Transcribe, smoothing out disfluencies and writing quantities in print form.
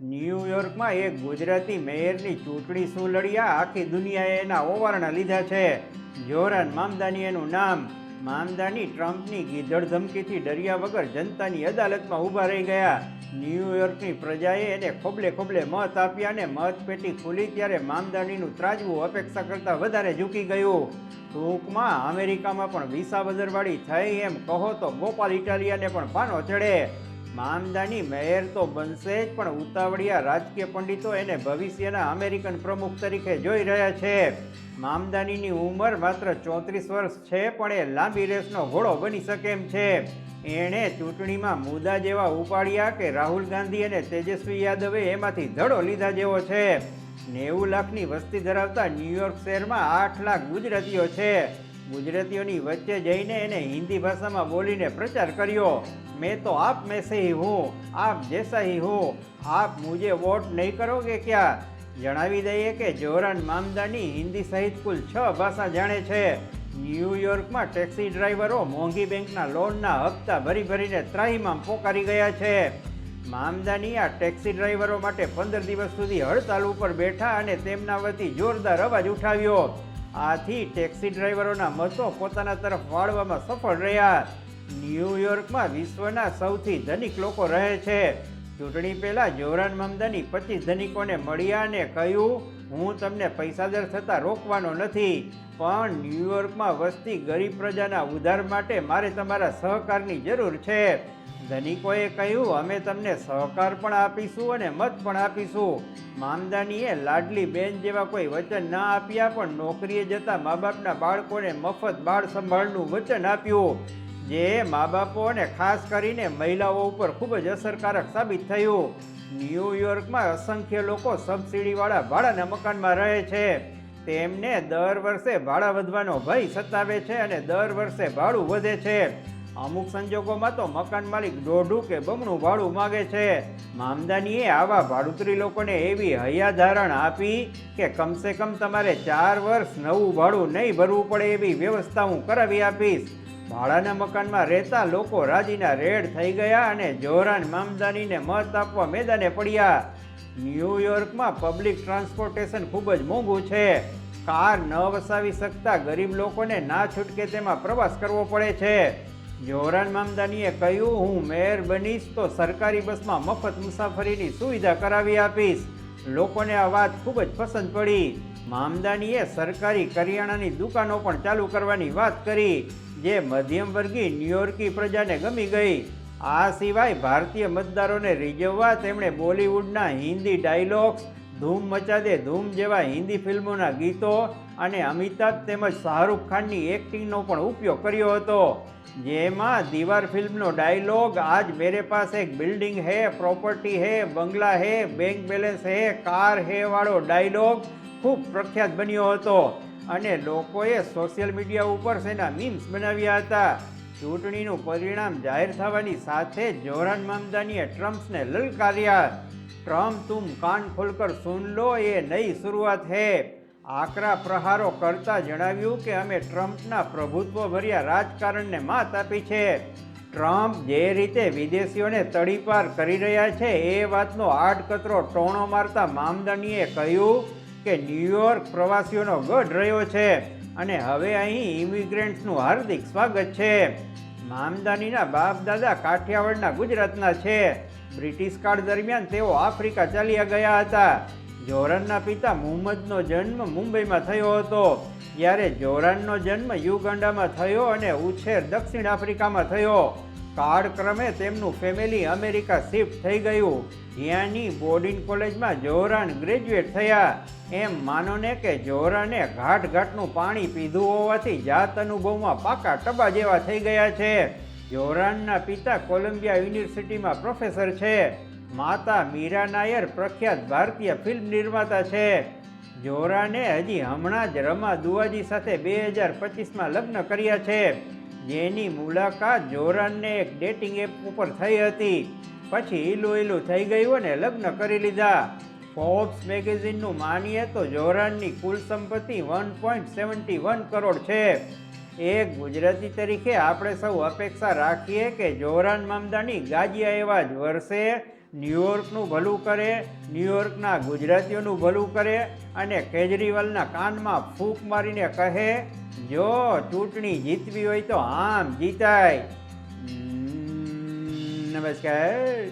ન્યૂયોર્કમાં એક ગુજરાતી મેયરની ચૂંટણી શું લડ્યા, આખી દુનિયાએ એના ઓવારણા લીધા છે. જોરાન મામદાની એનું નામ. મામદાની ટ્રમ્પની ગીધડ ધમકીથી ડર્યા વગર જનતાની અદાલતમાં ઊભા રહી ગયા. ન્યૂયોર્કની પ્રજાએ એને ખોબલે ખોબલે મત આપ્યા અને મતપેટી ખુલી ત્યારે મામદાનીનું ત્રાજવું અપેક્ષા કરતાં વધારે ઝૂકી ગયું. ટૂંકમાં અમેરિકામાં પણ વિસા બદરવાળી થઈ એમ કહો તો ગોપાલ ઇટાલિયાને પણ પાનો ચડે. મામદાની મેયર તો બનશે જ, પણ ઉતાવળિયા રાજકીય પંડિતો એને ભવિષ્યના અમેરિકન પ્રમુખ તરીકે જોઈ રહ્યા છે. મામદાનીની ઉંમર માત્ર 34 વર્ષ છે, પણ એ લાંબી રેસનો ઘોડો બની શકે એમ છે. એણે ચૂંટણીમાં મુદ્દા જેવા ઉપાડ્યા કે રાહુલ ગાંધી અને તેજસ્વી યાદવે એમાંથી ધડો લીધા જેવો છે. 90 લાખની વસ્તી ધરાવતા ન્યૂયોર્ક શહેરમાં 8 લાખ ગુજરાતીઓ છે. ગુજરાતીઓની વચ્ચે જઈને એને હિન્દી ભાષામાં બોલીને પ્રચાર કર્યો. मैं तो आप में से ही हूँ, आप जैसा ही हूँ, आप मुझे वोट नहीं करोगे क्या? જણાવી દઈએ કે જોરાન મામદાની હિન્દી સહિત કુલ 6 ભાષા જાણે છે. ન્યૂયોર્કમાં ટેક્સી ડ્રાઈવરો મોંઘી બેંકના લોનના હપ્તા ભરીને ત્રાહિમામ પોકારી ગયા છે. મામદાની આ ટેક્સી ડ્રાઈવરો માટે 15 દિવસ સુધી હડતાલ ઉપર બેઠા અને તેમના વતી જોરદાર અવાજ ઉઠાવ્યો. આથી ટેક્સી ડ્રાઈવરોના મતો પોતાના તરફ વાળવામાં સફળ રહ્યા. ન્યૂયોર્કમાં વિશ્વના સૌથી ધનિક લોકો રહે છે. ચૂંટણી પહેલા જોરાન મામદાની 25 ધનિકોને મળ્યા અને કહ્યું, હું તમને પૈસાદાર થતા રોકવાનો નથી, પણ ન્યૂયોર્કમાં વસતી ગરીબ પ્રજાના ઉદ્ધાર માટે મારે તમારા સહકારની જરૂર છે. ધનિકોએ કહ્યું, અમે તમને સહકાર પણ આપીશું અને મત પણ આપીશું. મામદાનીએ લાડલી બેન જેવા કોઈ વચન ના આપ્યા, પણ નોકરીએ જતા મા બાપના બાળકોને મફત બાળ સંભાળનું વચન આપ્યું, જે મા બાપો અને ખાસ કરીને મહિલાઓ ઉપર ખૂબ જ અસરકારક સાબિત થયું. ન્યૂયોર્કમાં અસંખ્ય લોકો સબસિડીવાળા ભાડાના મકાનમાં રહે છે. તેમને દર વર્ષે ભાડા વધવાનો ભય સતાવે છે અને દર વર્ષે ભાડું વધે છે. અમુક સંજોગોમાં તો મકાન માલિક દોઢું કે બમણું ભાડું માગે છે. મામદાનીએ આવા ભાડુતરી લોકોને એવી હૈયાધારણ આપી કે કમસે કમ તમારે 4 વર્ષ નવું ભાડું નહીં ભરવું પડે એવી વ્યવસ્થા હું કરાવી આપીશ. ભાડાના મકાનમાં રહેતા લોકો રાજીના રેડ થઈ ગયા અને જોરાન મામદાનીને મત આપવા મેદાને પડ્યા. ન્યૂયોર્કમાં પબ્લિક ટ્રાન્સપોર્ટેશન ખૂબ જ મોંઘું છે. કાર ન વસાવી શકતા ગરીબ લોકોને ના છૂટકે તેમાં પ્રવાસ કરવો પડે છે. જોરાન મામદાનીએ કહ્યું, હું મેયર બનીશ તો સરકારી બસમાં મફત મુસાફરીની સુવિધા કરાવી આપીશ. લોકોને આ વાત ખૂબ જ પસંદ પડી. મામદાનીએ સરકારી કરિયાણાની દુકાનો પણ ચાલુ કરવાની વાત કરી, જે મધ્યમ વર્ગીય ન્યૂયોર્કી પ્રજાને ગમી ગઈ. આ સિવાય ભારતીય મતદારોને રીઝવવા તેમણે બોલિવૂડના હિન્દી ડાયલોગ્સ, ધૂમ મચા દે ધૂમ જેવા હિન્દી ફિલ્મોના ગીતો અને અમિતાભ તેમજ શાહરૂખ ખાનની એક્ટિંગનો પણ ઉપયોગ કર્યો હતો. જેમાં દીવાર ફિલ્મનો ડાયલોગ, આજ મેરે પાસ એક બિલ્ડિંગ હે, પ્રોપર્ટી હે, બંગલા હે, બેંક બેલેન્સ હે, કાર હે વાળો ડાયલોગ ખૂબ પ્રખ્યાત બન્યો હતો અને લોકોએ સોશિયલ મીડિયા ઉપર તેના મીમ્સ બનાવ્યા હતા. ચૂંટણીનું પરિણામ જાહેર થવાની સાથે જોરાન મામદાનીએ ટ્રમ્પને લલકાર્યા. ટ્રમ્પ, તુમ કાન ખોલકર સુન લો, એ નઈ શરૂઆત હે. આકરા પ્રહારો કરતા જણાવ્યું કે અમે ટ્રમ્પના પ્રભુત્વભર્યા રાજકારણને માત આપી છે. ટ્રમ્પ જે રીતે વિદેશીઓને તડીપાર કરી રહ્યા છે એ વાતનો આડકતરો ટોણો મારતા મામદાનીએ કહ્યું કે ન્યૂયોર્ક પ્રવાસીઓનો ગઢ રહ્યો છે અને હવે અહીં ઇમિગ્રન્ટ્સનું હાર્દિક સ્વાગત છે. મામદાનીના બાપ દાદા કાઠિયાવાડના ગુજરાતના છે. બ્રિટિશ કાળ દરમિયાન તેઓ આફ્રિકા ચાલ્યા ગયા હતા. જોરાનના પિતા મુહમ્મદનો જન્મ મુંબઈમાં થયો હતો, જ્યારે જોરાનનો જન્મ યુગાન્ડામાં થયો અને ઉછેર દક્ષિણ આફ્રિકામાં થયો. કાળક્રમે તેમનું ફેમિલી અમેરિકા શિફ્ટ થઈ ગયું, જ્યાંની બોર્ડિંગ કોલેજમાં જોરાન ગ્રેજ્યુએટ થયા. એમ માનો ને કે જોરાને ઘાટનું પાણી પીધું હોવાથી જાત અનુભવમાં પાકા ટબા જેવા થઈ ગયા છે. જોરાનના પિતા કોલંબિયા યુનિવર્સિટીમાં પ્રોફેસર છે. માતા મીરા નાયર પ્રખ્યાત ભારતીય ફિલ્મ નિર્માતા છે. જોરાને હજી હમણાં જ રમા દુઆજી સાથે 2025માં લગ્ન કર્યા છે, જેની મુલાકાત જોરાનને એક ડેટિંગ એપ ઉપર થઈ હતી. પછી ઈલું થઈ ગયું અને લગ્ન કરી લીધા. ફોર્બ્સ મેગેઝિનનું માનીએ તો જોરાનની કુલ સંપત્તિ 1.71 કરોડ છે. એક ગુજરાતી તરીકે આપણે સૌ અપેક્ષા રાખીએ કે જોરાન મામદાની ગાજિયા એવા જ વર્ષે ન્યૂયોર્કનું ભલું કરે, ન્યૂયોર્કના ગુજરાતીઓનું ભલું કરે અને કેજરીવાલના કાનમાં ફૂંક મારીને કહે, જો ચૂંટણી જીતવી હોય તો આમ જીતાય. નમસ્કાર.